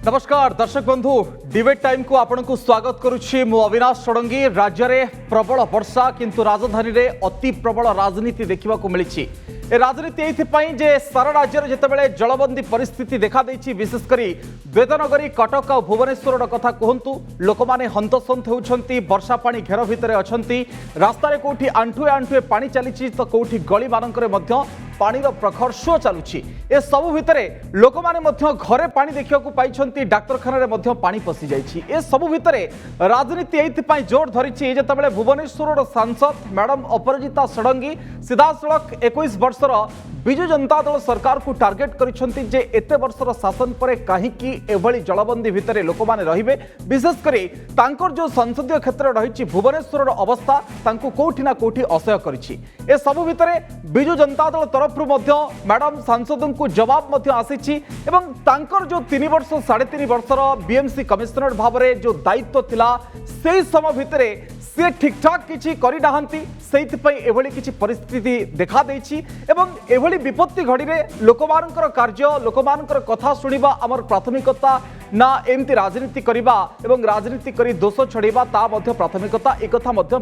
नमस्कार दर्शक बंधु डिबेट टाइम को आपन को स्वागत करुछि मु अविनाश षडंगी। राज्य में प्रबल वर्षा किंतु राजधानी रे अति प्रबल राजनीति देखा मिली। ए राजनीति ये जे सारा राज्य में जितेबाला जलबंदी परिस्थिति देखा देछि, विशेषकर बेदनगरी कटक और भुवनेश्वर कथा कहतु लोक मैंने हंतसंत होती, वर्षा पानी घेर भितर अच्छा, रास्तार कौटी आंठुए आंठुए पानी चली तो कौटी गली मानक पानीर प्रखर शो चलुछि। ए सबु भितरे लोक माने मध्य घरे पानी देखा पाई, डाक्तरखाना पानी पशि जाइछि। ए सबु भितरे राजनीति एइथिपाई जोर धरिछि जेतेबेले भुवनेश्वर सांसद मैडम अपराजिता षडंगी सीधासलख 21 वर्षर विजु जनता दल सरकार को टार्गेट करिसेंति जे एते वर्षर शासन पर काहीकि एभली जलबंदी भितरे लोक माने रहिबे, विशेषकर तांकर जो संसदीय क्षेत्र रहिछि भुवनेश्वर अवस्था तांको कोठी ना कोठी असह्य करिछि। ए सबु भितरे विजु जनता दल तरफ मैडम सांसद को जवाब आसी एवं तांकर जो 3 वर्ष 3.5 वर्षर बीएमसी कमिशनर भाव में जो दायित्व थिला से समय भितर सी ठीक ठाक किसी करना किसी परिस्थिति देखा देछि एवं एभली विपत्ति घड़ी में लोक कार्य लोक कथा शुणा आमर प्राथमिकता ना एमती राजनीति करवा एवं राजनीति करी दोष छड़ेबा ता मध्य प्राथमिकता एक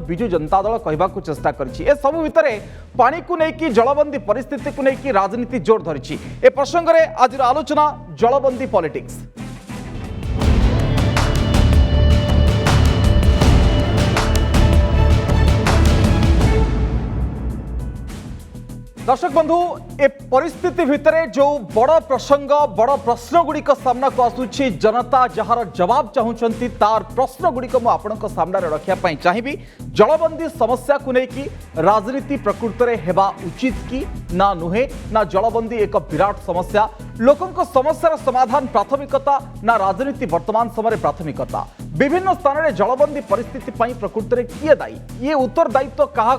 विजु जनता दल कहवाक चेष्टा करिछि। ए सबु भितरे पानी को लेकिन जलबंदी परिस्थिति को लेकिन राजनीति जोर धरिछि। ए प्रसंग में आज आलोचना जलबंदी पॉलिटिक्स। दर्शक बंधु ए परिस्थिति भितरे जो बड़ प्रसंग बड़ प्रश्न गुड़िक सामना को आसुछि, जनता जार जवाब चाहूँगी तार प्रश्न गुड़िक मुझे सामने रखापी चाहिए। जलबंदी समस्या को लेकिन राजनीति प्रकृत में हेबा उचित कि ना नुहे, ना जलबंदी एक विराट समस्या, लोकों समस्यार समाधान प्राथमिकता ना राजनीति वर्तमान समय प्राथमिकता। विभिन्न स्थान में जलबंदी परिस्थिति प्रकृत में किए दायी, ये उत्तरदायित्व क्या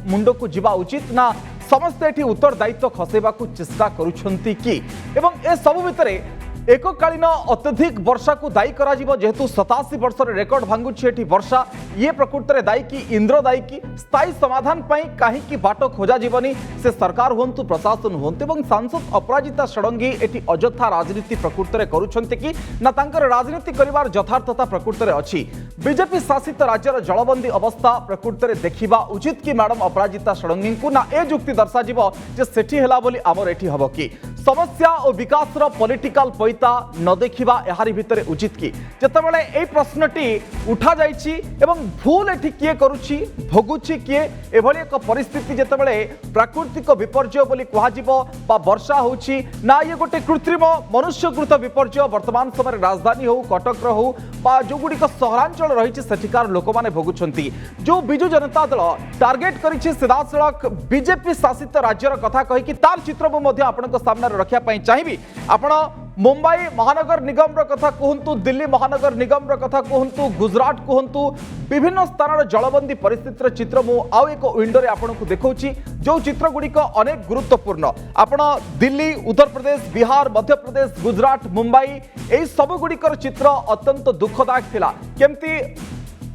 मुंड को जीवा उचित ना समस्ते एठी उत्तरदायित्व खसेबा को चेष्टा करुछंती कि एवं ए सबु भितरे एककालीन अत्यधिक वर्षा को दायी करा जीवो, जेहेतु 87 वर्षर रेकर्ड भांगुछि एठी वर्षा, ये प्रकृत में दायी कि इंद्र दायी कि स्थायी समाधान पाई काहे कि बाट खोजा जीवनी से सरकार हुंतु प्रशासन हुंतु एवं सांसद अपराजिता षडंगी एठी अजथा राजनीति प्रकृत में करुछंती कि ना तांकर राजनीति करिवार यथार्थता प्रकृत में अछि। बीजेपी शासित राज्यर जलबंदी अवस्था प्रकृत में देखिबा उचित कि मैडम अपराजिता षडंगी को ना ए जुक्ति दर्शा जीवो जे सेठी हेला बोली आमर एठी हबो कि समस्या और विकास पॉलिटिकल पैता न देखा यारी भितर उचित कि जितेबाला यही प्रश्नटी उठा जाइछि एवं भूल एठी किए करुछि भोगुछि किए एभली एक परिस्थिति जितेबाला प्राकृतिक विपर्यय बोली कहुजिबो बा वर्षा होछि ना ये गोटे कृत्रिम मनुष्यकृत विपर्यय वर्तमान समय राजधानी हो कटक हो बा जो गुड़िक सहरांचल रही सेठिकार लोक मैंने भोगुंट। जो विजु जनता दल टार्गेट करिछि सीधासलख बीजेपी शासित राज्यर कथा कहीकि तार चित्र आपण सामने रखापी चाहिए। आपण मुंबई महानगर निगम कथा कहतु, दिल्ली महानगर निगम कथा कहतु, गुजरात कहतु, विभिन्न स्थान जलबंदी परिस्थितिर चित्र मु आउ एक विंडो रे आपन को देखौछि, जो चित्र गुड़िक अनेक गुरुत्वपूर्ण। आपण दिल्ली, उत्तर प्रदेश, बिहार, मध्य प्रदेश, गुजरात, मुंबई एई सब गुड़िकर चित्र अत्यंत दुखदायक थिला। केमती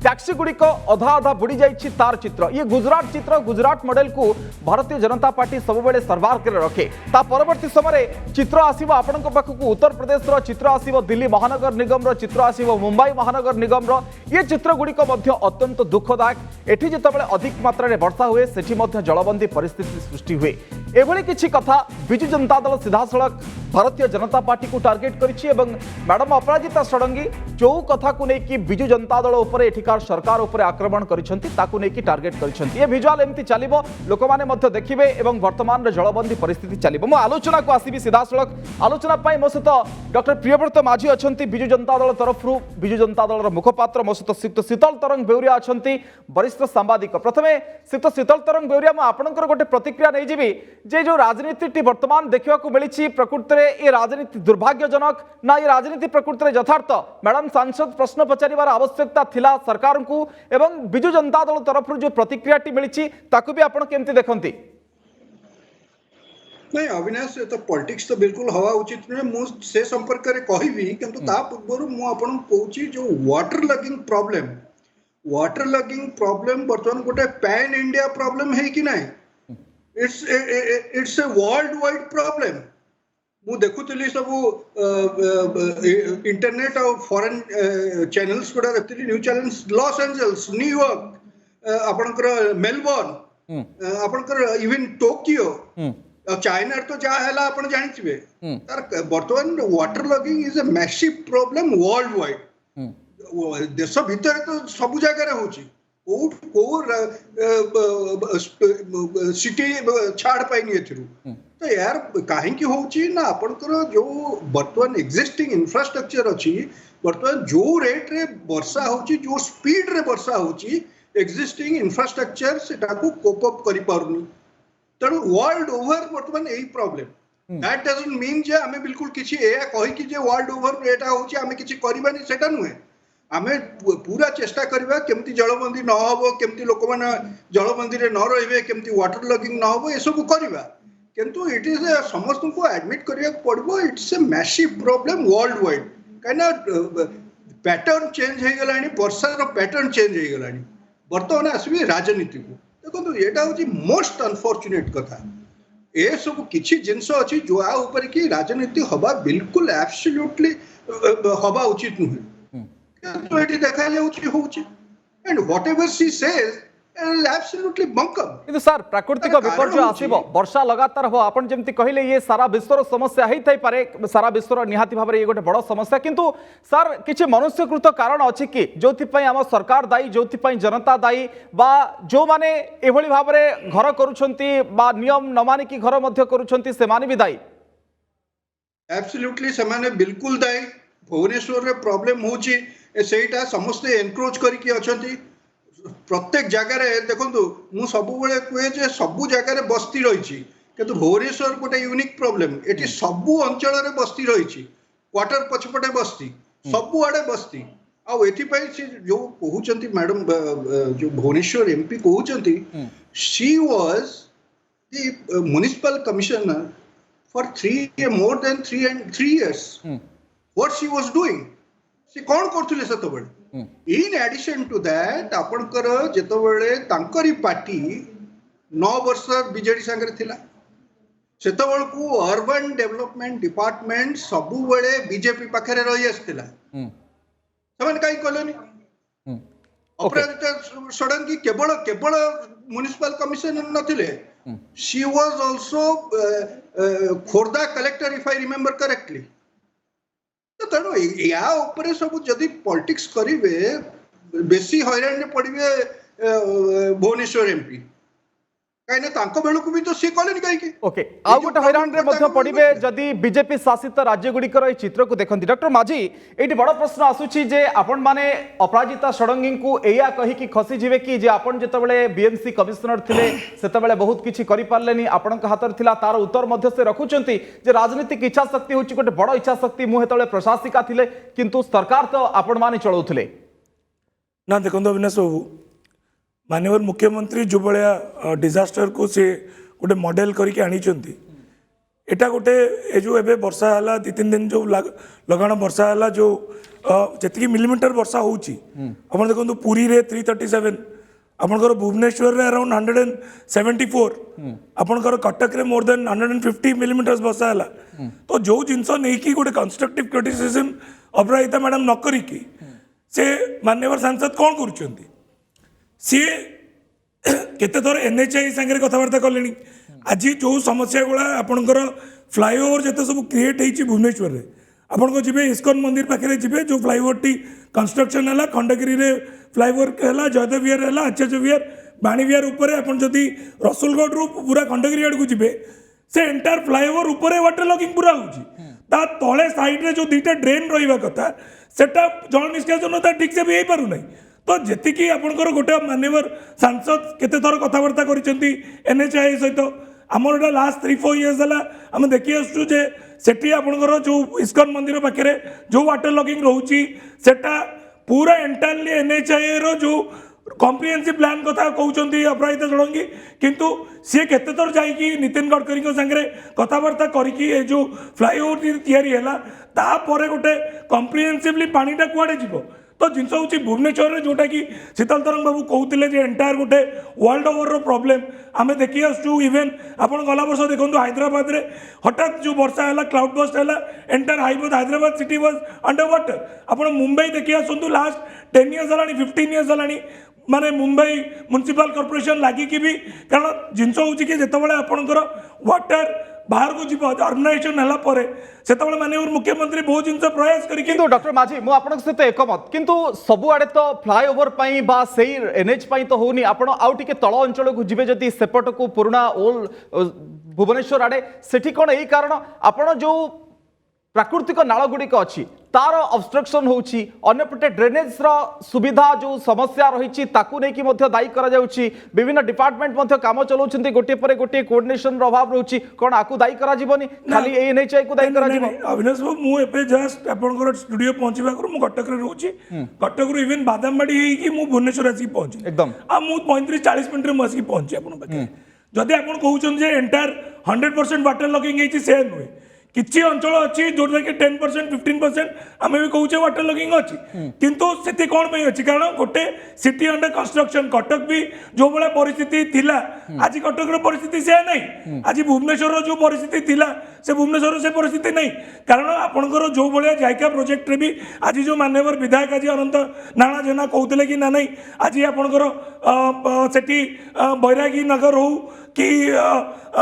टैक्सी गुड़िक अधा अधा बुड़ी जाइछि तार चित्र, ये गुजरात चित्र, गुजरात मॉडल को भारतीय जनता पार्टी सबुबेले सर्वार कर रखे। ता परवर्ती समय चित्र आसीबो आपनक पाखकु उत्तर प्रदेश रो चित्र आसीबो, दिल्ली महानगर निगम रो चित्र आसीबो, मुंबई महानगर निगम रो ये चित्र गुड़िक मध्य अत्यंत दुखदायक। एठी जेतेबेले अधिक मात्रा रे वर्षा हुए सेठी मध्य जलबंदी परिस्थिति सृष्टि हुए। एभली किछि कथा विजु जनता दल सीधासलख भारतीय जनता पार्टी को टार्गेट करिछि एवं मैडम अपराजिता षडंगी जो कथा को लेकिन विजु जनता दल उपर एठिकार सरकार उपर आक्रमण करिसेंति ताकू लेकिन टार्गेट करिसेंति। ये विजुअल एमती चलिबो, लोक माने मध्य देखिबे एवं वर्तमान रे जलबंदी परिस्थिति चलिबो। मो आलोचना को आसीबी सीधासलख आलोचना पाई मो सहित डॉक्टर प्रियव्रत माझी अछंती विजु जनता दल तरफरु, विजु जनता दल मुखपात्र मो सहित श्रीयुक्त शीतल तरंग बेउरिया अछंती वरिष्ठ सांबादिक। प्रथमे श्रीयुक्त शीतल तरंग बेउरिया मो आपनकर गोटे प्रतिक्रिया नै जिबी जे जो राजनीति वर्तमान देखा मिली प्रकृत में ये राजनीति दुर्भाग्यजनक ना ये राजनीति प्रकृत में यथार्थ। मैडम सांसद प्रश्न पचारिबार आवश्यकता थिला सरकार को एवं विजु जनता दल तरफ जो प्रतिक्रिया मिली ताकू भी आपण केमती देखंती? नहीं अविनाश तो पॉलिटिक्स तो बिल्कुल हवा उचित नुहे मु से संपर्क रे कहबी, किंतु ता पूर्व मु आपण कहूची जो वाटर लगिंग प्रॉब्लम वर्तमान गोटे पैन इंडिया प्रॉब्लम है कि नहीं, it's a world wide problem. ମୁଁ ଦେଖୁଥିଲି ସବୁ इंटरनेट और फॉरेन चैनल्स गुड़ा देखुଥିଲି news channels Los Angeles New York आपणकर मेलबोर्न आपणकर इवन टोकियो चाइना तो जहाँ है आपण जानिथिबे तार वर्तमान water logging is a massive problem world wide देश भीतर तो सब जगह रे होची सिटी छाड़ पाइनी एथिरु तो यार कहीं होची ना आपनकर जो वर्तमान एग्जिस्टिंग इंफ्रास्ट्रक्चर अच्छी वर्तमान जो रेट रे वर्षा होची जो स्पीड रे वर्षा होची एग्जिस्टिंग इंफ्रास्ट्रक्चर सेटा को कोप अप करि पारुनी तेणु वर्ल्ड ओवर वर्तमान यही प्रॉब्लम दैट डजंट मीन जे आमे बिल्कुल किछि एया कहि कि जे वर्ल्ड ओवर एटा होची आमे किछि करबानी सेटा नुहे आमे पूरा चेष्टा करबा केमती जलबंदी न होबो केमती लोक माने जलबंदी रे न रहिबे केमती वाटर लॉगिंग न होबो ए सब करबा किंतु इट इज समस्त को एडमिट करिया पड़बो it's a massive problem world wide काना पैटर्न चेंज हे गलानी वर्षा रो पैटर्न चेंज हे गलानी वर्तमान आसबी राजनीति को देखो एटा होची मोस्ट अनफॉर्चुनेट कथा ए सब किछि जिंस अछि जो आ ऊपर की राजनीति हवा बिल्कुल एब्सोल्युटली हवा उचित नुहे तो एटी देखा जाउछि होछि and whatever she says absolutely bunkum किंतु सर प्राकृतिक विपर्य आसीबो वर्षा लगातार हो आपण जेमति कहिले ये सारा विश्वर समस्या हेइ थाई पारे सारा विश्वर निहाती भाबरे ये गोटे बड़ समस्या किंतु सर किछि मनुष्यकृत कारण अछि कि जोथि पई हम सरकार दायी जोथि पई जनता दायी बा जो माने एभली भाबरे घर करूछंती बा नियम न मानि कि घर मध्य करूछंती से माने भी दायी एब्सोल्युटली से माने बिल्कुल दायी भुवनेश्वर रे प्रॉब्लम होछि सेटा समस्त एनक्रोच करिकि अछंती प्रत्येक जगह रे देखंतु मु सब बेले कहे जे सब जगह रे बस्ती रही किंतु भुवनेश्वर गोटे यूनिक प्रॉब्लम एटी सबु अंचल रे बस्ती रही क्वार्टर पछपटे बस्ती सबु आडे बस्ती आ एथि पई से जो कहउचंती मैडम जो भुवनेश्वर एमपी कहउचंती she was the municipal commissioner for more than 3 years what she was doing सी कौन करथुले सेतबेले इन एडिशन टू दैट आपणकर जेतबेले तांकरी पार्टी 9 वर्ष बीजेडी संगे थिला सेतबेल को अर्बन डेवलपमेंट डिपार्टमेंट सबु बेले बीजेपी पाखरे रही आस्तिला समान काई कहलेनी अपराजिता सडन की केवल केवल म्युनिसिपल कमिश्नर नथिले she was also Khordha collector if I remember correctly तेणु या उपरे सब जदि पॉलिटिक्स करिवे बेसी हैरान ने पड़िवे भुवनेश्वर एमपी काइने तांको बेलकु भी तो से कहलेनी काई कि ओके आ गोटे हैरान रे मध्य पड़िवे जदि बीजेपी शासित राज्य गुड़िकर ए चित्र को देखंती डॉक्टर माझी एटी बड़ प्रश्न आसुची जे आपण माने अपराजिता षडंगी को एया कहि कि खसी जिवे कि जे आपण जेतबेले बीएमसी कमिश्नर थिले सेतबेले बहुत किछि करि पारलेनी आपण का हातर थिला तार उत्तर मध्य से रखुचंती जे राजनीतिक इच्छा शक्ति होची गोटे बड़ इच्छा शक्ति मु हेतबेले प्रशासिका थिले किंतु सरकार तो आपण माने चलाउथिले ना देखो अविनाश बाबू माननीय मुख्यमंत्री जो भाया डिजास्टर को से गोटे मॉडल करके आनी एटा गोटे ए जो एबे वर्षा है 2-3 दिन जो लगाण वर्षा है जो जी मिलीमीटर वर्षा होची अपन देखो पुरी रे 337 आपनकर भुवनेश्वर रे अराउंड 174 आपनकर कटक रे मोर देन 150 मिलीमीटर वर्षा है तो जो जिनस नहीं कि गोटे कंस्ट्रक्टिव क्रिटिसिज्म अपराजिता मैडम न करिकी से माननीय सांसद कौन करुछंती सी केते थर एनएचआई संगे कथबार्ता कले आज जो समस्या गुड़ा आपणकर फ्लाईओवर जिते सब क्रिएट होती भुवनेश्वर में आपन जी इस्कन मंदिर पाखे जी जो फ्लाईओवर टी कंस्ट्रक्शन है खंडगिरी रे फ्लाईओवर है जयदेव विहार है आचार्य विहार बाणी विहार उपर आप जदि रसुलगढ़ रू पूरा खंडगिरी आड़ को जी से एंटायर फ्लाईओवर उपर वाटर लॉगिंग पूरा हो तले साइड रे जो 2टा ड्रेन रहा कथा सेटा जल निष्कासन ठीक से भी हो पार ना तो जी आपंकर गोटे माननीय सांसद केते थर कथबार्ता करिसेंती एनएचआई सहित आमर एटा लास्ट 3-4 years है आम देखी आसुँ जे सेठी आपंकर जो इस्कन मंदिर पाखे जो वाटर लॉगिंग रोची सेटा पूरा एंटायरली एनएचआई रो जो कॉम्प्रिहेंसिव प्लान कथा कहते अपराजिता षडंगी किंतु सी केते थर जाइकी नितिन गडकरी संगे कथबार्ता करके जो फ्लाईओवर तैयारी है तापर गोटे कॉम्प्रिहेंसिवली पानीटा कुआड़े जीव तो जिनस हूँ भुवनेश्वर जोटा कि शीतल तरंग बाबू कहते जे एंटायर गोटे वर्ल्ड ओवर प्रोब्लेम आम देखी आसु इवेन आप गला वर्ष देखो हैदराबाद रे हठात जो वर्षा है क्लाउड बस्ट है entire Hyderabad city was under water आप मुंबई देखी आसतु लास्ट 10 years है 15 years है माने मुंबई म्युनिसिपल कॉर्पोरेशन लगिकी भी कारण जिनस हूँ कि जितेबाला आपणकर वाटर बाहर को जीव अर्गनाइजेशन है से माननीय मुख्यमंत्री बहुत जिन प्रयास कर किंतु डॉक्टर माझी मु आपन सहित एकमत किंतु सबुआडे तो फ्लाईओवर पई बा सेही एनएच पई तो होनी आपण आउ टिके तळ अंचल को जिवे जदी सेपट को पुराना ओल भुवनेश्वर आडे सेठी कोन एही कारण आपण जो प्राकृतिक नाल गुड़िक अच्छी तार ऑब्स्ट्रक्शन होची अन्यपटे ड्रेनेज रो सुविधा जो समस्या रही ताकू नहीं कि दायी करा जाउची विभिन्न डिपार्टमेंट मध्य काम चलाउछन्ती गोटे परे गोटे कोऑर्डिनेशन रो अभाव रहउची कोन आकू दायी करा जीवनी खाली एनएचआई को दायी करा जीवो अविनाश बाबू मु एपे जस्ट आपनकर स्टूडियो पहुंचीबा कर मु कटक रे रहउची कटक रो इवन बादामबाड़ी हेई कि मु भुवनेश्वर आसी पहुंची एकदम आ मु 35-40 मिनिट रे मसी पहुंची आपन पाखे जदि आपन कहउछन जे एंटायर 100% वाटर लॉगिंग हेची से नुए किछि अंचल अच्छी जोटा कि 10% 15% आम भी कहूचे वाटर लॉगिंग अच्छी किंतु से कौन पे अच्छी कारण गोटे सिटी अंडर कंस्ट्रक्शन कटक भी जो भाया परिस्थिति थिला आज कटक परिस्थिति से नहीं आज भुवनेश्वर जो परिस्थिति थिला से भुवनेश्वर से परिस्थिति नहीं कारण आपंकर जो भाया जायका प्रोजेक्ट रे भी आज जो मान्यवर विधायक आज अनंत नाना जेना कहते कि ना नहीं आज आपंकर सेठी बैरागी नगर हो कि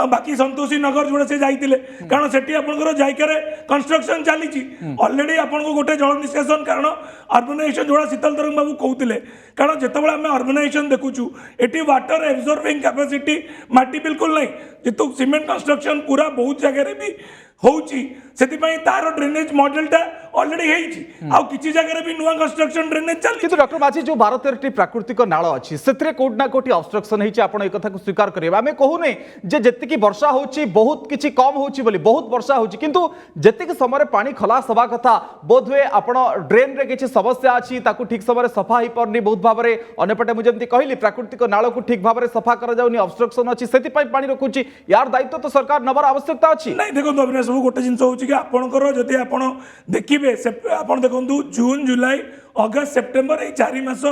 बाकी संतोषी नगर जोड़े से जाइए कारण सेठी आपंकर जायकार कंस्ट्रक्शन चली ऑलरेडी आपको गोटे जल निष्कासन कारण अर्बनाइजेशन जोड़ा शीतल तरंग बाबू कहते कारण जिते आम अर्बनाइजेशन देखुचु ये वाटर एब्जॉर्बिंग कैपेसिटी माटी बिल्कुल नहीं जेतु सीमेंट कंस्ट्रक्शन पूरा बहुत जगह भी होउची सेतिपई तार ड्रेनेज मॉडलटा ऑलरेडी हेइची आ किछि जगह रे भी नुवा कंस्ट्रक्शन ड्रेनेज चली किंतु डॉक्टर माझी जो 12-13 प्राकृतिक नाळ अछि सेतरे कोड ना कोटी ऑब्स्ट्रक्शन हेइची आपण ए कथा को स्वीकार करिबा हमें कहू नै जे जत्ति वर्षा होउची बहुत किछि कम होउची बोली बहुत वर्षा होउची किंतु जत्ति समय पानी खलास हवा कथा बोधवे आपण ड्रेन रे किछि समस्या अछि ताकू ठीक समय सफा ही परनी बहुत भाबरे अन्यपटे मु जेमति कहिली प्राकृतिक नाळ को ठीक भाबरे सफा करा जाउनी ऑब्स्ट्रक्शन अछि सेतिपई पानी रखुची यार दायित्व तो सरकार नबर आवश्यकता अछि नै देखो अविनाश बाबू गोटे जिंस होउची कि आपणकर जदि आपण देखिबे आपण देखंतु जून जुलाई अगस्त सेप्टेम्बर ये 4 मास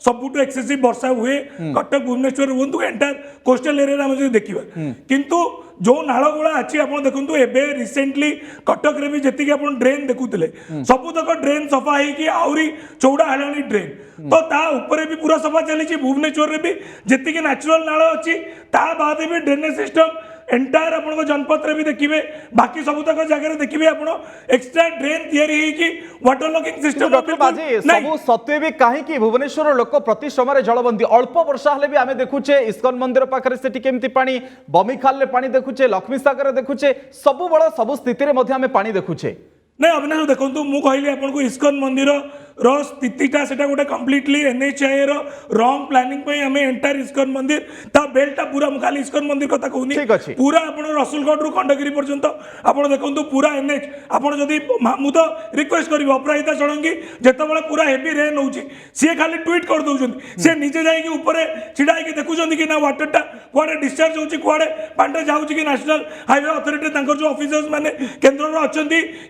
सबुठ एक्सेसिव वर्षा हुए कटक भुवनेश्वर हूँ एंटायर कोस्टल एरिया में देखा किंतु जो नाल गुड़ा अच्छी आप देखो एबे रिसेंटली कटक रे भी जी आप ड्रेन देखुले सबुतक ड्रेन सफा होगी आहरी चौड़ा है ड्रेन तो ता ऊपर भी पूरा सफा चली भुवनेश्वर भी जी नेचुरल नाल अच्छी ता बाद भी ड्रेनेज सिस्टम एंटायर आप जनपद रे भी देखिए बाकी सबुतक जगह देखिए आप एक्स्ट्रा ड्रेन तैयारी वाटर लॉगिंग सिस्टम सब सत्वे भी कहीं भुवनेश्वर लोक प्रति समय जलबंदी अल्प वर्षा हेले भी आम देखुचे इस्कन मंदिर पाखे से केमती पानी बमिखाल पानी देखुचे लक्ष्मी सागर देखुचे सब बड़ सब स्थिति में आम पानी देखुचे नहीं अविनाश देखो मुझे कहली आपको इस्कन मंदिर स्थितिटा से गोटे कम्प्लीटली एनएचआई रंग प्लानिंग आम एंटायर इस्कन मंदिर ता बेल्टा पूरा खाली इस्कन मंदिर कथा कहूनी पूरा आप रसुलगढ़ रु खंडगिरी पर्यंत आप देखो पूरा एनएच आप मुझे रिक्वेस्ट करी अपराजिता षडंगी जिते पूरा हेवी रेन हो सी खाली ट्वीट कर दौरान सी निजे जापर छिड़ा होगी देखुं कि ना वाटरटा कुआड़े डिस्चार्ज होची कुआड़े पांडा जाऊँगी कि नेशनल हाईवे अथॉरिटी जो ऑफिसर्स मैंने केन्द्र अच्छा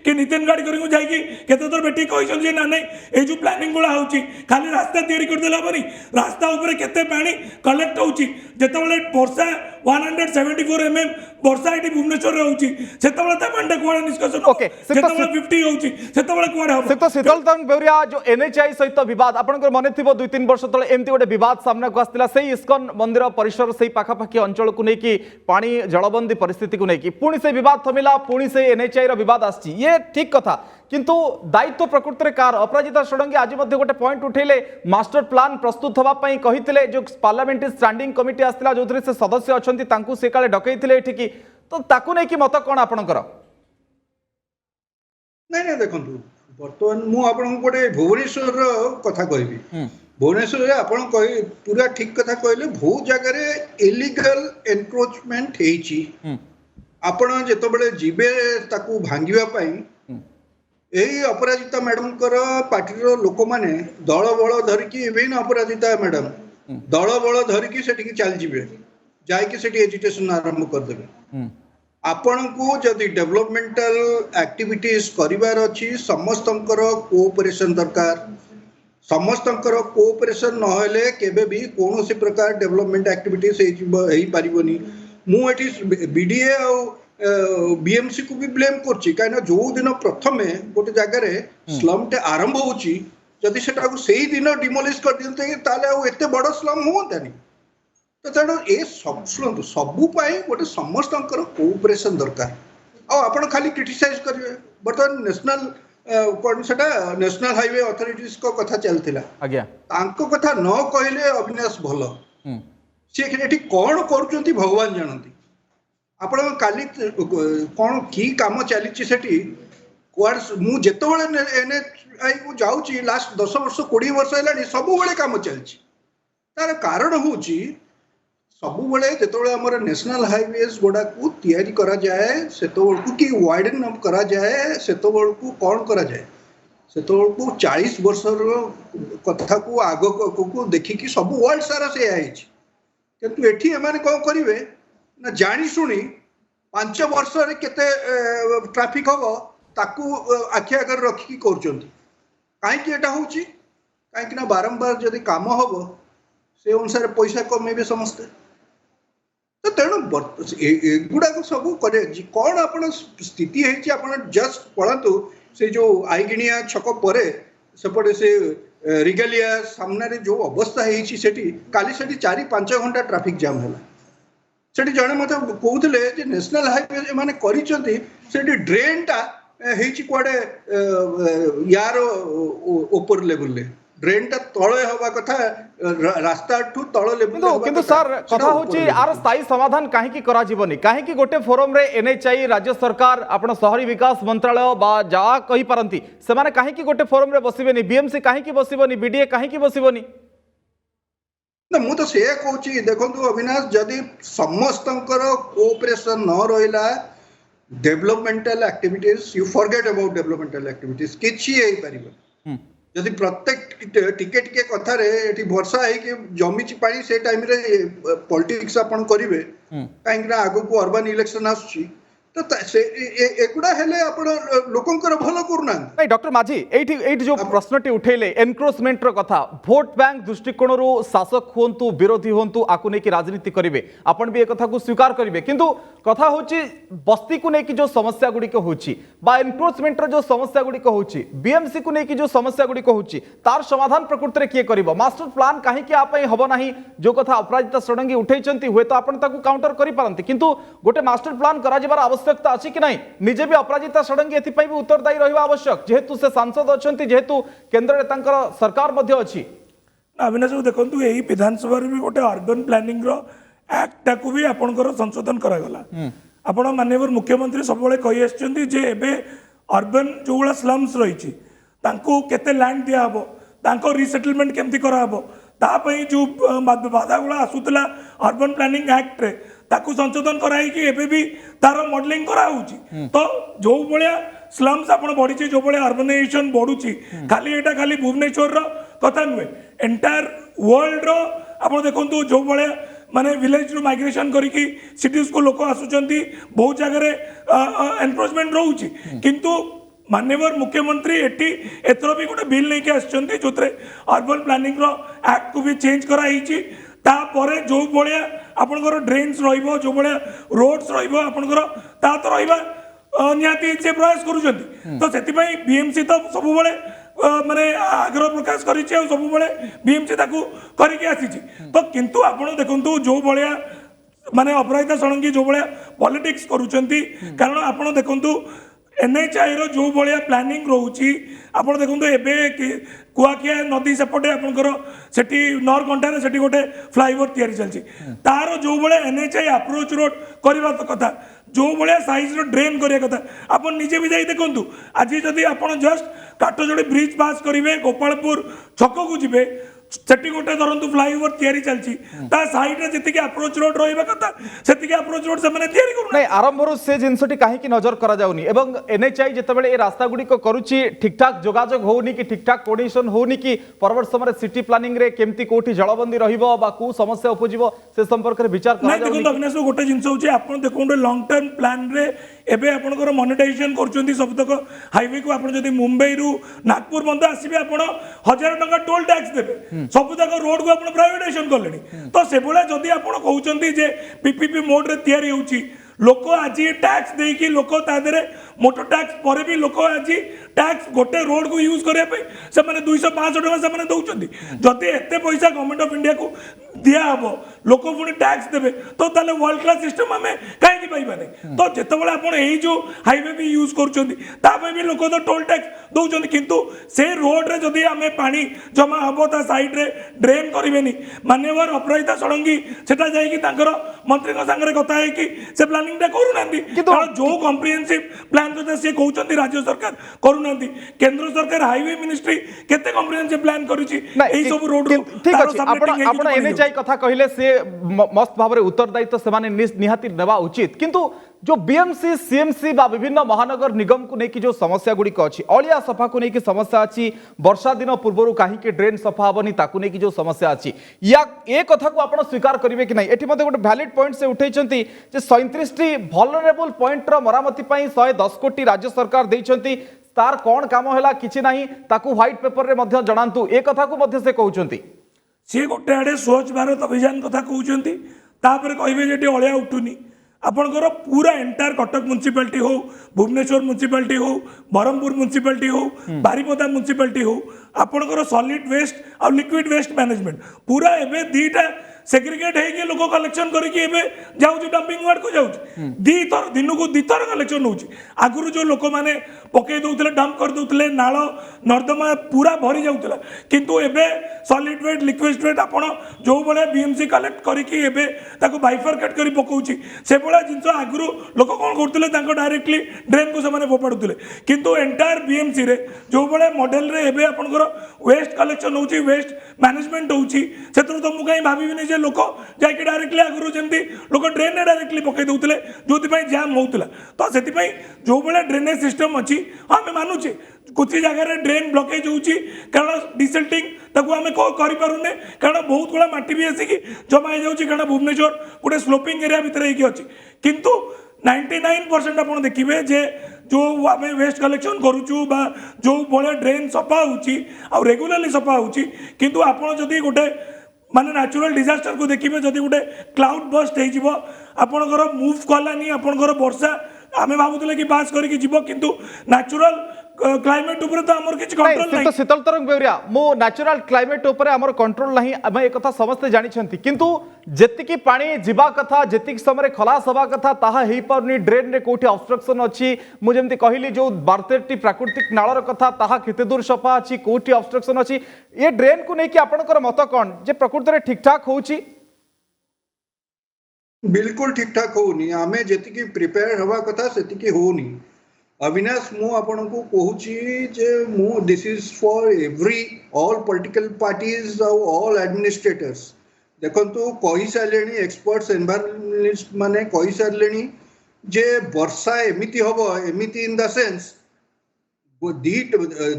कि नितिन गडकरी जाकि केते बेटी कहते ना नहीं ये जो प्लानिंग गुड़ा होची खाली रास्ता तैयारी कर देला बनी रास्ता ऊपर केते पानी कलेक्ट होची जेतेबेले वर्षा 174 mm वर्षा एटी भुवनेश्वर रे होची सेतेबेले ता पांडा कुआडे निष्कासन ओके जेतेबेले 50 होची सेतेबेले कुआडे हो से तो शीतल तरंग बेउरिया जो एनएचआई सहित विवाद आपनकर मने थिबो 2-3 वर्ष तले एमती गोटे विवाद सामना को आस्तिला सेही इस्कन मंदिर परिसर सेही पाखा पाखी अंचल को नै कि पानी जलबंदी परिस्थिति को नै कि पुणी से विवाद थमिला पुणी से एनएचआई रो विवाद आछि ये ठीक कथा किंतु दायित्व प्रकृति कार अपराजिता षडंगी आज गोटे पॉइंट उठेले मास्टर प्लान प्रस्तुत होगा कही जो पार्लियामेंट्री स्टैंडिंग कमिटी आसला जो से सदस्य अच्छा से काले डकई एठिकी तो ताकू नहीं कि मत कौन आपणकर नहीं देखो बर्तमान मुझे गोटे भुवनेश्वर कथा कहि भुवनेश्वर आपण पूरा ठीक कथा कहले बहुत जगह इलीगल एनक्रोचमेंट हेची आपण जेतबेले जीवे ताकू भांगिबा पई यही अपराजिता मैडम पार्टी लोक मैंने दल बल धरिकी इवेन अपराजिता मैडम दल बल धरिकी सेठी चल जीवे जाइए सेठी एजिटेशन आरंभ करदे आपण को जदि डेवलपमेंटल एक्टिविटीज करिवार अछि समस्तंकर कोऑपरेशन दरकार ସମସ୍ତଙ୍କର କୋଅପରେସନ ନହେଲେ କେବେ ବି କୌଣସି ପ୍ରକାର ଡେଭଲପମେଣ୍ଟ ଆକ୍ଟିଭିଟିଜ ହେଇପାରିବନି। ମୁଁ ଏଠି ବିଡିଏ ଆଉ ବିଏମସି କୁ ବି ବ୍ଲେମ କରୁଛି, କାହିଁକିନା ଯୋଉ ଦିନ ପ୍ରଥମେ ଗୋଟେ ଜାଗାରେ ସ୍ଲମଟେ ଆରମ୍ଭ ହଉଛି ଯଦି ସେଟାକୁ ସେଇ ଦିନ ଡିମୋଲିଶ କରିଦିଅନ୍ତେ ତାହେଲେ ଆଉ ଏତେ ବଡ ସ୍ଲମ ହୁଅନ୍ତାନି। ତ ତେଣୁ ଏ ଶୁଣନ୍ତୁ ସବୁ ପାଇଁ ଗୋଟେ ସମସ୍ତଙ୍କର କୋଅପରେସନ ଦରକାର। ଆଉ ଆପଣ ଖାଲି କ୍ରିଟିସାଇଜ କରିବେ। ବର୍ତ୍ତମାନ ନ୍ୟାସନାଲ କଣ ସେଟା ନ୍ୟାସନାଲ ହାଇୱେ ଅଥରିଟିଜଙ୍କ କଥା ଚାଲିଥିଲା, ଆଜ୍ଞା ତାଙ୍କ କଥା ନ କହିଲେ ଅବିନାଶ ଭଲ। ସେ ଏଠି କଣ କରୁଛନ୍ତି ଭଗବାନ ଜାଣନ୍ତି। ଆପଣ କାଲି କଣ କି କାମ ଚାଲିଛି ସେଠି ମୁଁ ଯେତେବେଳେ NHAI କୁ ଯାଉଛି ଲାଷ୍ଟ 10 ବର୍ଷ 20 ବର୍ଷ ହେଲାଣି ସବୁବେଳେ କାମ ଚାଲିଛି। ତାର କାରଣ ହଉଛି ସବୁବେଳେ ଯେତେବେଳେ ଆମର ନ୍ୟାସନାଲ ହାଇୱେଜ ଗୁଡାକୁ ତିଆରି କରାଯାଏ ସେତେବେଳକୁ କି ୱାଇଡେନ୍ କରାଯାଏ ସେତେବେଳକୁ କଣ କରାଯାଏ, ସେତେବେଳକୁ 40 ବର୍ଷର କଥାକୁ ଆଗକୁ ଦେଖିକି ସବୁ ୱାର୍ଲଡ ସାରା ସେଇଆ ହେଇଛି। କିନ୍ତୁ ଏଠି ଏମାନେ କଣ କରିବେ ନା ଜାଣି ଶୁଣି 5 ବର୍ଷରେ କେତେ ଟ୍ରାଫିକ ହବ ତାକୁ ଆଖି ଆଗରେ ରଖିକି କରୁଛନ୍ତି। କାହିଁକି ଏଟା ହଉଛି? କାହିଁକି ନା ବାରମ୍ବାର ଯଦି କାମ ହବ ସେ ଅନୁସାରେ ପଇସା କମେଇବେ ସମସ୍ତେ। ତ ତେଣୁ ଏଗୁଡାକ ସବୁ କରେ କଣ ଆପଣ ସ୍ଥିତି ହେଇଛି ଆପଣ ଜଷ୍ଟ ପଳାନ୍ତୁ ସେ ଯୋଉ ଆଇଗିଣିଆ ଛକ ପରେ ସେପଟେ ସେ ରିଗାଲିଆ ସାମ୍ନାରେ ଯୋଉ ଅବସ୍ଥା ହେଇଛି ସେଠି କାଲି ସେଠି 4-5 ଘଣ୍ଟା ଟ୍ରାଫିକ ଜାମ୍ ହେଲା। ସେଠି ଜଣେ ମତେ କହୁଥିଲେ ଯେ ନ୍ୟାସନାଲ ହାଇୱେ ଏମାନେ କରିଛନ୍ତି ସେଠି ଡ୍ରେନଟା ହେଇଛି କୁଆଡେ ୟାର ଉପର ଲେଭେଲରେ, ଡ୍ରେନଟା ତଳେ ହବା କଥା ରାସ୍ତାଠୁ ତଳ ଲେଭେଲରେ ହବା কিন্তু କଥା। স্যার ସେଟା কথা ଉପର হচ্ছে level আর ରେ। স্থায়ী সমাধান কাহিঁকি করা যাবনি, কাহিঁকি গোটে ফোরমরে NHAI রাজ্য সরকার আপনার শহরী বিকাশ মন্ত্রালয় বা যা কই পারନ୍ତି সেমানে কাহিঁকি গোটে ফোরমরে বসিবেনি, বিএমসি কাহিঁকি বসিবনি, বিডিএ কাহিঁকি বসিবনি? ନା ମୁଁ ତ ସେଇଆ କହୁଛି। ଦେଖନ୍ତୁ ଅବିନାଶ, ଯଦି ସମସ୍ତଙ୍କର କୋଅପରେସନ ନ ରହିଲା developmental activities you forget about developmental activities କିଛି ହେଇପାରିବନି। ଯଦି ପ୍ରତ୍ୟେକ ଟିକେ ଟିକେ କଥାରେ ଏଠି ବର୍ଷା ହେଇକି ଜମିଛି ପାଣି ସେ ଟାଇମରେ ପଲିଟିକ୍ସ ଆପଣ କରିବେ, କାହିଁକି ନା ଆଗକୁ ଅର୍ବାନ ଇଲେକ୍ସନ ଆସୁଛି। ତ ଏଗୁଡା ହେଲେ ଆପଣ ଲୋକଙ୍କର ଭଲ କରୁନାହାନ୍ତି। ନାଇଁ ডক্টর মাঝি এইটি এইটি যে প্রশ্নটি উঠাইলে এনক্রোচমেন্টর কথা, ভোট ব্যাঙ্ক দৃষ্টিকোণରୁ শাসক হুঁতু বিরোধী হুঁতু আকু নেই রাজনীতি করবে, আপন বি একথা স্বীকার করবে, কিন্তু কথা হচ্ছে বস্তি কু নেই যে সমস্যা গুড়িক হচ্ছে বা এনক্রোচমেন্টর যে সমস্যা গুড়িক হচ্ছে, বিএমসি কু নেই যে সমস্যা গুড়িক হচ্ছে, তার সমাধান প্রকৃতরে কিয়ে করব? মাস্টর প্লান কাহিঁকি আপনি হব না যে কথা অপরাজিতা ষড়ঙ্গী উঠাইছেন হুয়েত আপনার তাকে কাউন্টার করে পারতে, কিন্তু গোটে মাস্টর প্লান করা যাবার আবশ্যকতা আছে কি নাই? নিজে বি অপরাজিতা ষড়ঙ্গী এথিপাই বি উত্তরদায়ী রহবা আবশ্যক, যেহেতু সে সাংসদ অনেক, যেহেতু কেন্দ্রে তাঁর সরকার মধ্যে অছি। अविनाश बाबू देखो यही विधानसभा भी गोटे अर्बन प्लानिंग एक्टा को भी आपंकर संशोधन करागला। आपण माननीय मुख्यमंत्री सब कही आसछन्ती एबे अर्बन जो भाया स्लम्स रही केते लैंड दिहब, तांको रिसेटलमेंट केमती कराहब, तापई जो बाधा गुड़ा आसूला अर्बन प्लानिंग एक्ट रे ताकू संशोधन कराई एबे भी तार मॉडलिंग कराउची। तो जो भाया स्लम्स आपण बढ़ी जो भाया अर्बनाइजेशन बढ़ुची, खाली एटा खाली भुवनेश्वर कथा नुहे, एंटायर वर्ल्ड रो आपण देखंतु जो भाया माने विलेज रू माइग्रेशन करिकी सिटीज को लोक आसुचंती, बहुत जगह एनक्रोचमेंट रहउची। किंतु माननीय मुख्यमंत्री एटी एथर भी गोटे बिल लेके आसुचंती जोतरे अर्बन प्लानिंग रो एक्ट को भी चेंज कराइची। तापरे जो भाया आपनकर ड्रेन्स रहिबो, जो भाया रोड्स रहिबो आपनकर ता तो रहिबा निहाती से प्रयास करूचंती। तो सेति पई बीएमसी तो सब बेले माने आग्रह प्रकाश करिछि, सब बेले बीएमसी ताकू करिके आसीछि। तो किंतु आपण देखंतु जो भाया माने अपराजिता षड़ंगी जो भाया पॉलिटिक्स करूचंती, कारण आपण देखंतु NHAI रो जो भाया प्लानिंग रोची, आपण देखंतु एबे कुआखिया नदी सेपटे आपनकर सेठी नरकंठारे सेठी गोटे फ्लाईओवर तैयारी चलछि, तार जो भाया NHAI अप्रोच रोड करबा कथा, जो भाया साइज रो ड्रेन करिया कथा, आपण निजे भी जाई देखंतु। आज जदि आपण जस्ट काटजोड़ी ब्रिज पास करिवे, गोपालपुर छक को जिवे, सेठी गोटे धरतु फ्लाईओवर तैयारी चलती साइड रे जी अप्रोच रोड रहा कथा से अप्रोच रोड से नहीं आरंभ से जिनसटी कहीं नजर करा जाउनी एवं एनएचआई जितेबाला ये रास्ता गुड़िक करुच्ची ठीक ठाक जोगाजोग होनी कि ठीक ठाक कोऑर्डिनेशन होनी कि परवर्त समय सिटी प्लानिंग रे केमती कोठी जलबंदी रहिबो बा को समस्या उपजिबो से संपर्क रे विचार करा जाउनी। देखो अविनाश गोटे जिनस होची आपण देखो लॉन्ग टर्म प्लान रे एबे आपनकर मोनेटाइजेशन करचोंती सबतक हाईवे को आपण जदी मुंबई रु नागपुर बंद आसीबे आपण 1000 टका टोल टैक्स देबे सबतक रोड को आपण प्राइवेटाइजेशन करलेनी तो से बोला जदी आपण कहउचंती जे पीपीपी मोड रे तयारी होची लोक आज टैक्स देकी लोक तादरे मोटर टैक्स पर भी लोक आज टैक्स गोटे रोड को यूज करने से 200-500 टका से दौरान जदि एत पैसा गवर्नमेंट ऑफ इंडिया को दिया हम लोक पुणी टैक्स देवे तो ताले वर्ल्ड क्लास सिस्टम आम कहीं पाइबानी तो जितेबाला आपण यही जो हाईवे भी यूज कर भी लोक तो टोल टैक्स दौरान किंतु से रोड रे जदि आम पानी जमा हम ता साइड रे ड्रेन करेनि माननीय अपराजिता षडंगी सेटा जाइए मंत्री सागर कथा है से प्लानिंग करूना जो कम्प्रिहेंसिव प्लान कथा सी कहते राज्य सरकार करूना केंद्र सरकार हाईवे मिनिस्ट्री केते कम्प्रिहेंसिव प्लान करिछि एई सब रोड ठीक अछि आपण एनएचआई कथा कहिले से मस्त भाव उत्तरदायित्व से निहाती नेवा उचित किंतु जो बीएमसी सीएमसी बा विभिन्न महानगर निगम को लेकिन जो समस्या गुड़िक अच्छी अलिया सफा को लेकिन समस्या अच्छी वर्षा दिन पूर्व कहीं ड्रेन सफा हेनी ताकू लेकिन जो समस्या अच्छी या ए कथा को आप स्वीकार करेंगे कि नहीं एटी मते गोटे वैलिड पॉइंट से उठेइछंती जे 37 वल्नरेबल पॉइंट रो मरामती पई 110 कोटी राज्य सरकार देइछंती तार कोन काम होला किछि नाही ताकू व्हाइट पेपर रे मध्य जणांतु ए कथा को मध्य से कहउछंती सी गोटे आड़े स्वच्छ भारत अभियान कथा कहउछंती तापर कहबे जेटी अलिया उठुनी आपणकर पूरा एंटायर कटक म्युनिसिपालिटी हो भुवनेश्वर म्युनिसिपालिटी हो बरहमपुर म्युनिसिपालिटी हो बारिपदा म्युनिसिपालिटी हो आपणकर सॉलिड वेस्ट और लिक्विड वेस्ट मैनेजमेंट पूरा एबे दीटा सेग्रीगेट है लोक कलेक्शन करके जाऊँ डंपिंग वार्ड को जाऊँ दीथर दिन को दीथर कलेक्शन होची आगुरी जो लोक मैंने पकई दौले डंप कर दौले नाल नर्दमा पूरा भरी जाऊला किंतु एबे सॉलिड वेट लिक्विड वेट आपण जो भाया बीएमसी कलेक्ट करके बाइफरकेट कर पकाउची से भाया जिनस आगुरी लोक कौन करते डायरेक्टली ड्रेन को से फोपाड़ुले किंतु एंटायर बीएमसी रे जो भाया मॉडल रे एबे आपनकर वेस्ट कलेक्शन होची वेस्ट मैनेजमेंट होची सेतु तो मु कहीं भाबिबिनी लोक जाकि डायरेक्टली आगुरी जमी लोक ड्रेन डायरेक्टली पकई दौले जो जाम होता तो से जो भाया ड्रेनेज सिस्टम अच्छी हाँ आम मानुचे कुछ जगह ड्रेन ब्लकेज होची कारण डिसेल्टिंग ताको आम करें कारण बहुत गुड़ा माटी भी आसिक जमा हो कारण भुवनेश्वर गोटे स्लोपिंग एरिया भितर अच्छी किंतु 99% आप देखिए जे जो आम वेस्ट कलेक्शन करुचु बा जो भाया ड्रेन सफा हो रेगुलारली सफा हो किंतु आपड़ जदि गोटे माने नेचुरल डिजास्टर को देखिए जदि गोटे क्लाउड बस्ट हो आपणकर मुव कलानी आपणकर वर्षा आम भावुले कि पास करके जीव किंतु नेचुरल क्लाइमेट ऊपर तो हमर किछ कंट्रोल नहीं शीतल तरंग बेउरिया मो नेचुरल क्लाइमेट ऊपर हमर कंट्रोल नहीं हम एक कथा समस्त जानि छंती किंतु जेतिकी पानी जीवा कथा जेतिक समय खलास हवा कथा ताहा हेई परनी ड्रेन रे कोठी ऑब्स्ट्रक्शन अछि मु जेमति कहिली जो 12टी प्राकृतिक नाळर कथा ताहा केते दूर सफा अछि कोठी ऑब्स्ट्रक्शन अछि ये ड्रेन को नै कि आपनकर मत कोन जे प्रकृति रे ठीक ठाक होउछि बिल्कुल ठीक ठाक होनी आमे जेतिकी प्रिपेयर हवा कथा सेतिकी होनी अविनाश मु आपन को कहूची जे मु this is for every all political parties all administrators देखंतु कहि सालेनी एक्सपर्ट्स एनवायरनमेंटलिस्ट माने कहि सालेनी जे वर्षा एमिति हबो एमिति in the sense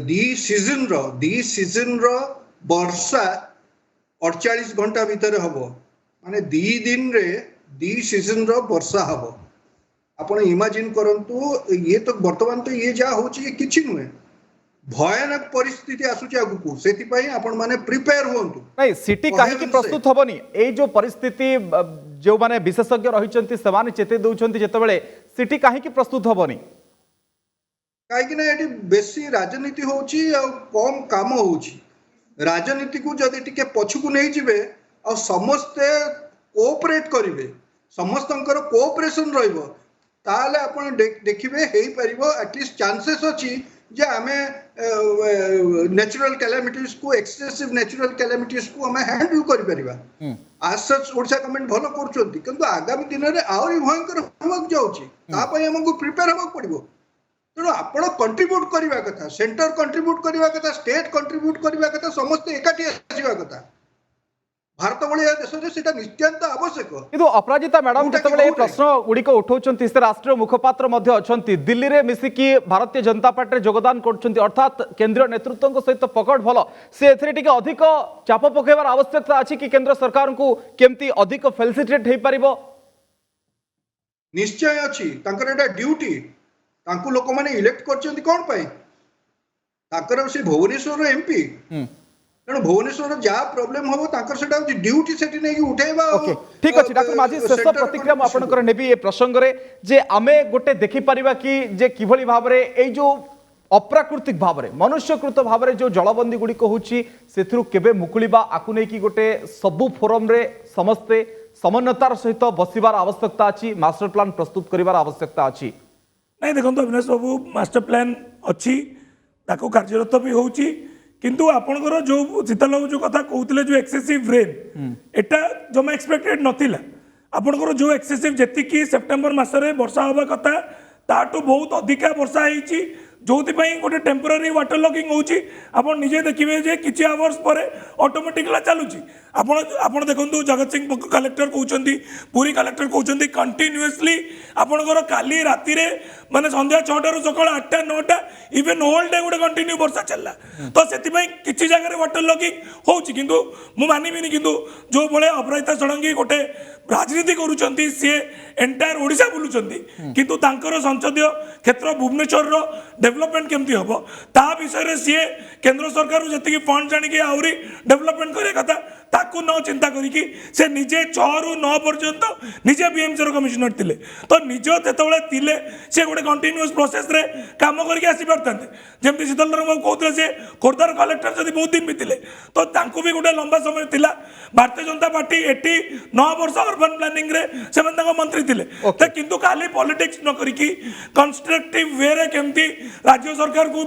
the season रो वर्षा 48 घंटा भीतर हबो माने दी दिन रे दी सीजन रो वर्षा हबो आपण इमेजिन करंतु ये तो वर्तमान तो ये जा होची ये किछि नुहे भयानक परिस्थिति आसुची आगु सेति पई आपण माने प्रिपेयर होंतु नहीं सिटी काहे कि प्रस्तुत हबनी ए जो परिस्थिति जो माने विशेषज्ञ रहिचंती समान चेते दउचंती जेतबेले सिटी काहे कि प्रस्तुत हबनी काहे कि ना एटी बेसी राजनीति होची आ कम काम होची राजनीति को जदि टिके पछुकु नै जिवे आ समस्त कोऑपरेट करिवे समस्तंकर कोऑपरेशन रहइबो ताले आपण देखिबे हेई परिबो एटलीस्ट चांसेस अछि जे आमे नेचुरल कैलामिटीज को एक्सेसिव नेचुरल कैलामिटीज को हमें हैंडल करि परिबा आज सच ओडिशा गवर्नमेंट भलो करचोंती किंतु आगामी दिन रे आउरी भयंकर होक जाउची ता पई हमकु प्रिपेयर होक पड़िबो तेणु आपण कंट्रीब्यूट करवा कथा, सेंटर कंट्रीब्यूट करवा कथा, स्टेट कंट्रीब्यूट करवा कथा, समस्ते एकाठी आसीबा कथा। भारत भलिया देश रे सेटा नित्यांत आवश्यक। किंतु अपराजिता मैडम जेतेबेले प्रश्न गुड़िक उठाउछंती से राष्ट्रीय मुखपात्र मध्य अछंती, दिल्ली रे मिसिकी भारतीय जनता पार्टी योगदान करछंती, अर्थात केंद्रीय नेतृत्व सहित पकड़ भल से एथरे टिके अधिक चाप पकेबार आवश्यकता अछि कि केंद्र सरकार को केमती अधिक फेसिलिटेट हे परिबो? निश्चय अछि, तांकर एटा ड्यूटी। तांकु लोक माने इलेक्ट करछंती कोन पय? तांकर से भुवनेश्वर एमपी। तेणु भुवनेश्वर जहाँ प्रोब्लेम हम तांकर ड्यूटी सेठी नहीं उठेबा। ओके ठीक अछि डॉक्टर माझी, शेष प्रतिक्रिया आपनकर नेबी ए प्रसंग रे जे आमे गोटे देखि परिबा कि जे किभली भाव रे ए जो अप्राकृतिक भाव रे मनुष्यकृत भाव रे जो जलबंदी गुडी को होची सेथरु केबे मुकुलिबा आकु नै कि गोटे सबु फोरम रे समस्ते समन्वयतार सहित बसिबार आवश्यकता अछि, मास्टर प्लान प्रस्तुत करिवार आवश्यकता अछि। नहीं देखो अविनाश बाबू मास्टर प्लान अच्छी ताको कार्यरत भी होची, किंतु आपनकर जो शीतल बाबू जो कथा कहते जो एक्सेसिव रेन एटा जमा एक्सपेक्टेड नथिला। आपनकर जो एक्सेसिव जेतिकी सेप्टेम्बर मासरे वर्षा होबा कथा ताटू बहुत अधिका वर्षा होईची, जो गोटे टेम्पोरारी वाटर लॉगिंग होची। आपण निजे देखिए जे किछि आवर्स पर ऑटोमेटिकला चालुची। आपण देखंतु जगत सिंह कलेक्टर कहउचंती, पूरी कलेक्टर कहउचंती कंटिन्यूअसली आपणकर काली राति रे माने संध्या 6टा रु सकाळ 8टा 9टा इवन होल डे गोटे कंटिन्यू वर्षा चलला। तो सेति पई किछि जगह रे वाटर लॉगिंग होची, किंतु मु मानिबिनी किंतु जो बळे अपराजिता षडंगी गोटे राजनीति करूचंती सी एंटायर ओडिशा बुलुचंती, किंतु तांकर संसदीय क्षेत्र भुवनेश्वर रो डेवलपमेंट केमती हम ता विषय सी केंद्र सरकार जी फंड जाणी आहरी डेवलपमेंट करिया कथा ताकू न चिंता करिकी से निजे 6 रु 9 पर्यंत निजे बीएमसी कमिशनर थिले। तो निज जेतबेले थिले से गोटे कंटिन्यूअस प्रोसेस रे काम करके आसी परथांते। जेमती शीतल बाबू कहउतले से खोर्धार कलेक्टर जदी बहुत दिन भी थिले तो तांकू भी गोटे लंबा समय थिला। भारतीय जनता पार्टी 9 वर्ष अर्बन प्लानिंग रे सेमन तांको मंत्री थिले। तो किंतु खाली पॉलिटिक्स न करिकी कंस्ट्रक्टिव वे रे केमती राज्य सरकार को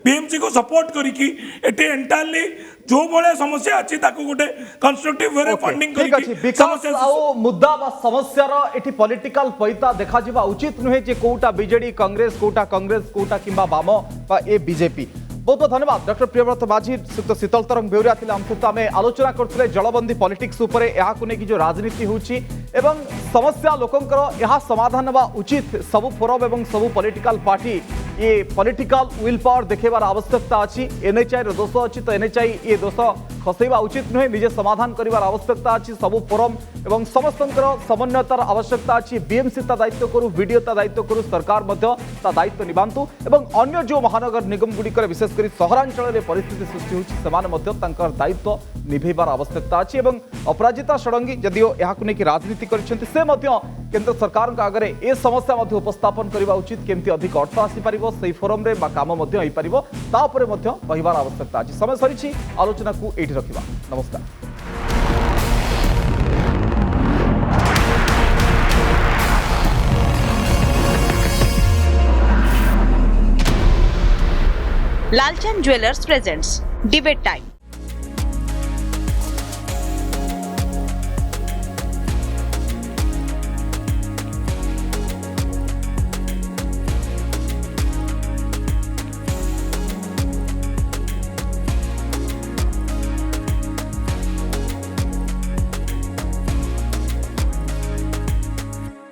बीएमसी को सपोर्ट करिकी एटे एंटायरली जो बळे समस्या अछि ताको गोटे कंस्ट्रक्टिव वे रे फंडिंग करिकी समस्या आ मुद्दा बा समस्या रो एठी पॉलिटिकल पैता देखा जिबा उचित नुहे जे कोटा बीजेडी कांग्रेस कोटा किंबा वाम बा ए बीजेपी। बहुत बहुत धन्यवाद डॉक्टर प्रियव्रत माझी सुक्त शीतल तरंग बेउरिया थिले हम सहित आमे आलोचना करथिले जलबंदी पॉलिटिक्स ऊपर एहा को कि जो राजनीति होची एवं समस्या लोकंकर एहा समाधान बा उचित सबु फोरम एवं सबु पॉलिटिकल पार्टी ये पॉलिटिकल विल पावर देखेबार आवश्यकता अछि। एनएचआई रो दोष अछि तो एनएचआई ये दोष खसैबा उचित नुहे, निजे समाधान करिवार आवश्यकता अछि। सबु फोरम एवं समस्तंकर समन्वयतार आवश्यकता अछि। बीएमसी ता दायित्व करू, वीडियो ता दायित्व करू, सरकार मध्य ता दायित्व निबांतु एवं अन्य जो महानगर निगम गुड़िकर विशेष करी सहरांचल में परिस्थिति सृष्टि होछि सेमाने मध्य तांकर दायित्व निभेबार आवश्यकता अछि। एवं अपराजिता षडंगी जदिओ एहाकु नेकी राजनीति करिसेंति से मध्य केंद्र सरकार आगे ए समस्या मध्य उपस्थापन करबा उचित, केमती अधिक अर्थ आसी परिबो सेही फोरम रे बा काम मध्य होई परिबो ता उपरे मध्य कहिबार आवश्यकता अछि। समय सरिछि, आलोचना को एठी रखिबा। नमस्कार। Lalchand jewellers presents debate time.